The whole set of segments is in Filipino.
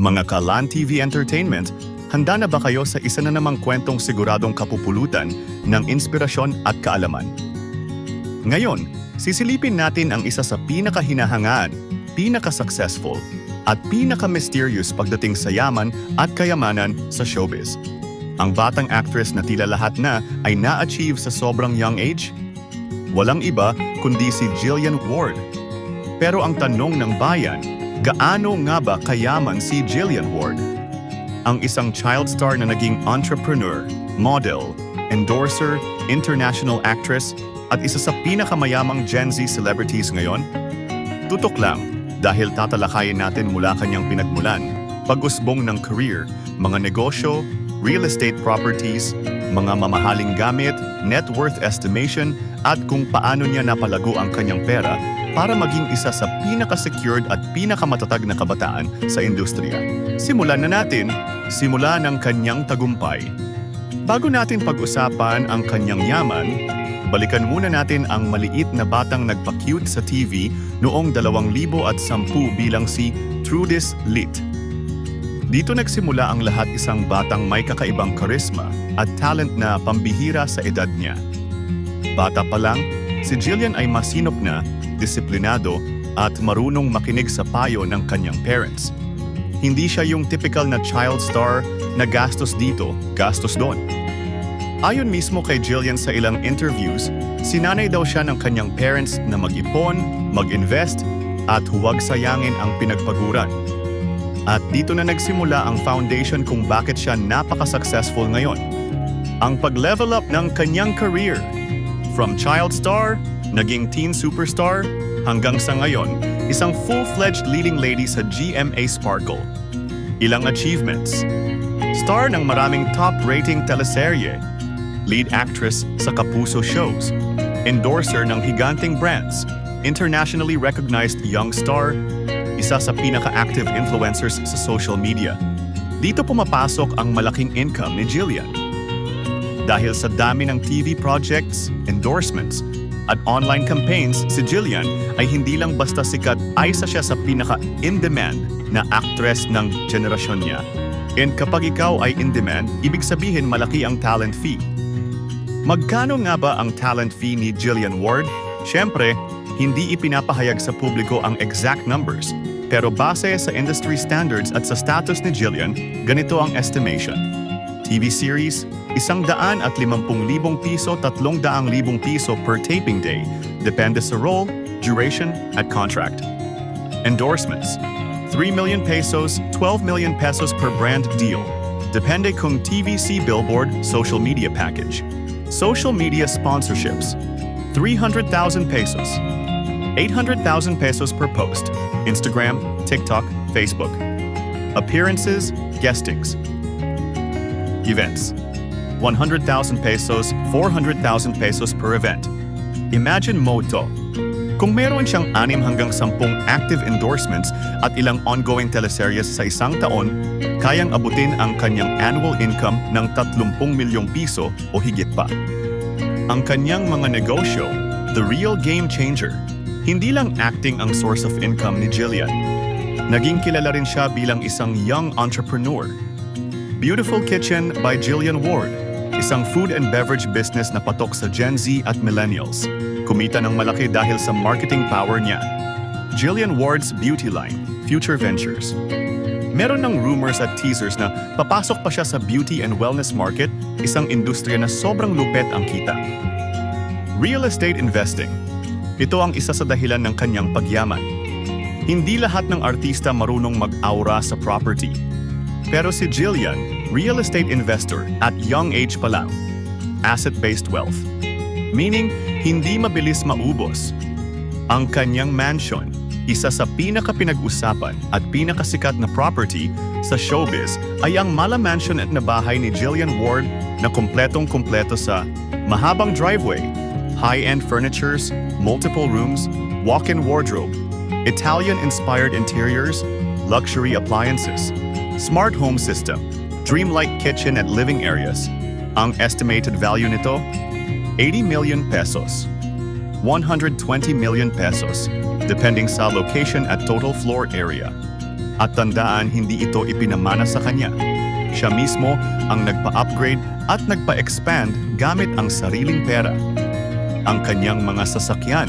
Mga ka-LAN TV Entertainment, handa na ba kayo sa isa na namang kwentong siguradong kapupulutan ng inspirasyon at kaalaman? Ngayon, sisilipin natin ang isa sa pinakahinahangaan, pinaka-successful, at pinaka-mysterious pagdating sa yaman at kayamanan sa showbiz. Ang batang actress na tila lahat na ay na-achieve sa sobrang young age? Walang iba kundi si Jillian Ward. Pero ang tanong ng bayan, gaano nga ba kayaman si Jillian Ward? Ang isang child star na naging entrepreneur, model, endorser, international actress, at isa sa pinakamayamang Gen Z celebrities ngayon? Tutok lang dahil tatalakayin natin mula kanyang pinagmulan, pag-usbong ng career, mga negosyo, real estate properties, mga mamahaling gamit, net worth estimation, at kung paano niya napalago ang kanyang pera para maging isa sa pinaka-secured at pinakamatatag na kabataan sa industriya. Simulan na natin, simula ng kanyang tagumpay. Bago natin pag-usapan ang kanyang yaman, balikan muna natin ang maliit na batang nagpa-cute sa TV noong 2010 bilang si Trudis Litt. Dito nagsimula ang lahat, isang batang may kakaibang karisma at talent na pambihira sa edad niya. Bata pa lang, si Jillian ay masinop na, disiplinado at marunong makinig sa payo ng kanyang parents. Hindi siya yung typical na child star na gastos dito, gastos doon. Ayon mismo kay Jillian sa ilang interviews, sinanay daw siya ng kanyang parents na mag-ipon, mag-invest at huwag sayangin ang pinagpaguran. At dito na nagsimula ang foundation kung bakit siya napaka-successful ngayon. Ang pag-level up ng kanyang career. From child star, naging teen superstar, hanggang sa ngayon, isang full-fledged leading lady sa GMA Sparkle. Ilang achievements. Star ng maraming top-rating teleserye. Lead actress sa Kapuso shows. Endorser ng higanting brands. Internationally recognized young star. Isa sa pinaka-active influencers sa social media. Dito pumapasok ang malaking income ni Jillian. Dahil sa dami ng TV projects, endorsements, at online campaigns, si Jillian ay hindi lang basta sikat, ay isa siya sa pinaka-in-demand na actress ng generasyon niya. And kapag ikaw ay in-demand, ibig sabihin malaki ang talent fee. Magkano nga ba ang talent fee ni Jillian Ward? Siyempre, hindi ipinapahayag sa publiko ang exact numbers. Pero base sa industry standards at sa status ni Jillian, ganito ang estimation. TV series, 150,000 piso, 300,000 piso per taping day, depende sa role, duration, at contract. Endorsements, 3 million pesos, 12 million pesos per brand deal, depende kung TVC billboard, social media package. Social media sponsorships, 300,000 pesos, 800,000 pesos per post, Instagram, TikTok, Facebook. Appearances, guestings. Events, 100,000 pesos, 400,000 pesos per event. Imagine mo to. Kung meron siyang 6 hanggang 10 active endorsements at ilang ongoing teleseries sa isang taon, kayang abutin ang kanyang annual income ng 30 milyong piso o higit pa. Ang kanyang mga negosyo, the real game changer. Hindi lang acting ang source of income ni Jillian. Naging kilala rin siya bilang isang young entrepreneur. Beautiful Kitchen by Jillian Ward, isang food and beverage business na patok sa Gen Z at millennials. Kumita ng malaki dahil sa marketing power niya. Jillian Ward's beauty line, future ventures. Meron ng rumors at teasers na papasok pa siya sa beauty and wellness market, isang industriya na sobrang lupet ang kita. Real estate investing. Ito ang isa sa dahilan ng kanyang pagyaman. Hindi lahat ng artista marunong mag-aura sa property. Pero si Jillian, real estate investor at young age pa lang. Asset-based wealth. Meaning, hindi mabilis maubos. Ang kanyang mansion, isa sa pinaka-pinag-usapan at pinakasikat na property sa showbiz ay ang Mala Mansion at na bahay ni Jillian Ward na kumpletong-kumpleto sa mahabang driveway, high-end furnitures, multiple rooms, walk-in wardrobe, Italian-inspired interiors, luxury appliances, smart home system, dreamlike kitchen and living areas. Ang estimated value nito, 80 million pesos, 120 million pesos, depending sa location at total floor area. At tandaan, hindi ito ipinamana sa kanya. Siya mismo ang nagpa-upgrade at nagpa-expand gamit ang sariling pera. Ang kanyang mga sasakyan,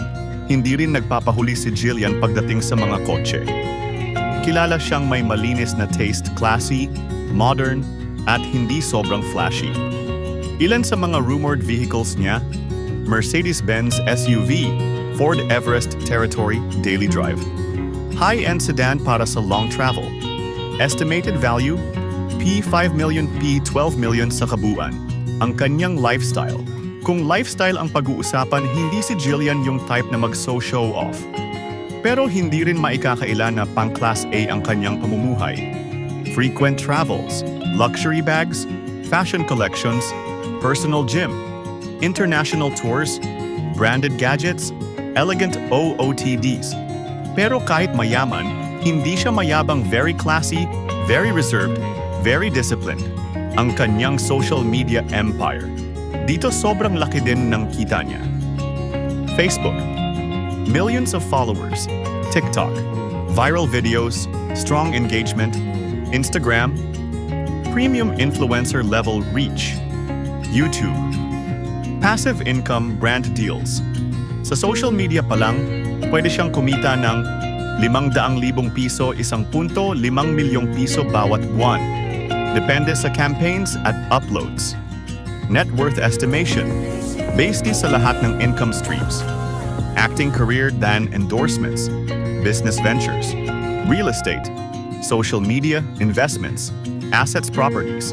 hindi rin nagpapahuli si Jillian pagdating sa mga kotse. Kilala siyang may malinis na taste, classy, modern, at hindi sobrang flashy. Ilan sa mga rumored vehicles niya? Mercedes-Benz SUV, Ford Everest Territory Daily Drive. High-end sedan para sa long travel. Estimated value, P5 million, P12 million sa kabuuan. Ang kanyang lifestyle. Kung lifestyle ang pag-uusapan, hindi si Jillian yung type na mag-show off. Pero hindi rin maikakaila na pang-class A ang kanyang pamumuhay. Frequent travels, luxury bags, fashion collections, personal gym, international tours, branded gadgets, elegant OOTDs. Pero kahit mayaman, hindi siya mayabang very classy, very reserved, very disciplined. Ang kanyang social media empire. Dito sobrang laki din ng kita niya. Facebook. Millions of followers. TikTok. Viral videos, strong engagement. Instagram. Premium influencer level reach. YouTube. Passive income brand deals. Sa social media pa lang, pwede siyang kumita ng 500,000 piso, 1.5 milyong piso bawat buwan. Depende sa campaigns at uploads. Net worth estimation, based sa lahat ng income streams. Acting career than endorsements, business ventures, real estate, social media, investments, assets properties.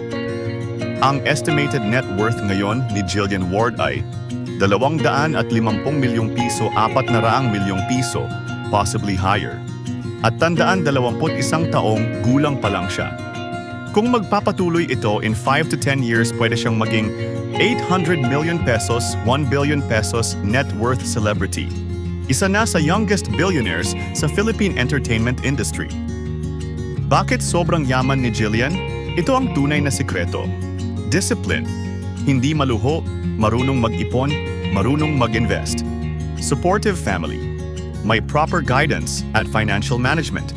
Ang estimated net worth ngayon ni Jillian Ward ay 250 milyong piso, 400 milyong piso, possibly higher. At tandaan 21 taong gulang pa lang siya. Kung magpapatuloy ito in 5 to 10 years, pwede siyang maging 800 million pesos, 1 billion pesos net worth celebrity. Isa na sa youngest billionaires sa Philippine entertainment industry. Bakit sobrang yaman ni Jillian? Ito ang tunay na sikreto. Discipline. Hindi maluho, marunong mag-ipon, marunong mag-invest. Supportive family. May proper guidance at financial management.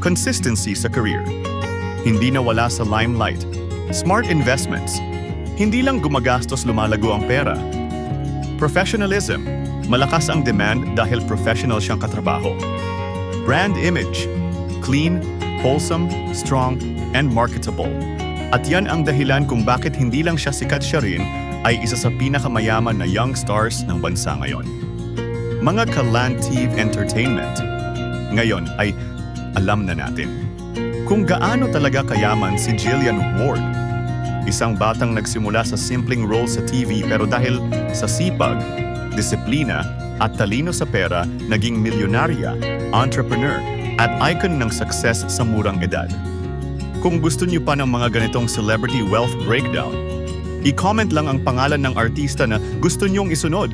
Consistency sa career. Hindi nawala sa limelight. Smart investments. Hindi lang gumagastos lumalago ang pera. Professionalism. Malakas ang demand dahil professional siyang katrabaho. Brand image. Clean, wholesome, strong, and marketable. At yan ang dahilan kung bakit hindi lang siya sikat, siya rin ay isa sa pinakamayaman na young stars ng bansa ngayon. Mga ka-Lantive Entertainment. Ngayon ay alam na natin kung gaano talaga kayaman si Jillian Ward. Isang batang nagsimula sa simpleng role sa TV pero dahil sa sipag, disiplina at talino sa pera, naging milyonarya, entrepreneur at icon ng success sa murang edad. Kung gusto niyo pa ng mga ganitong celebrity wealth breakdown, i-comment lang ang pangalan ng artista na gusto niyong isunod.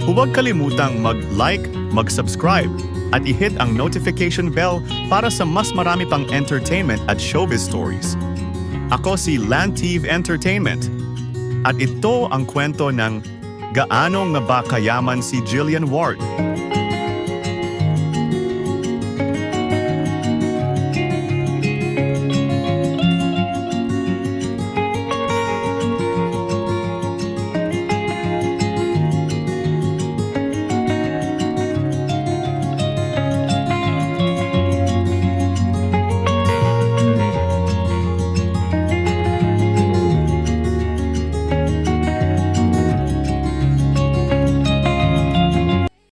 Huwag kalimutang mag-like, mag-subscribe, at i-hit ang notification bell para sa mas marami pang entertainment at showbiz stories. Ako si Lantive Entertainment, at ito ang kwento ng gaano nga ba kayaman si Jillian Ward.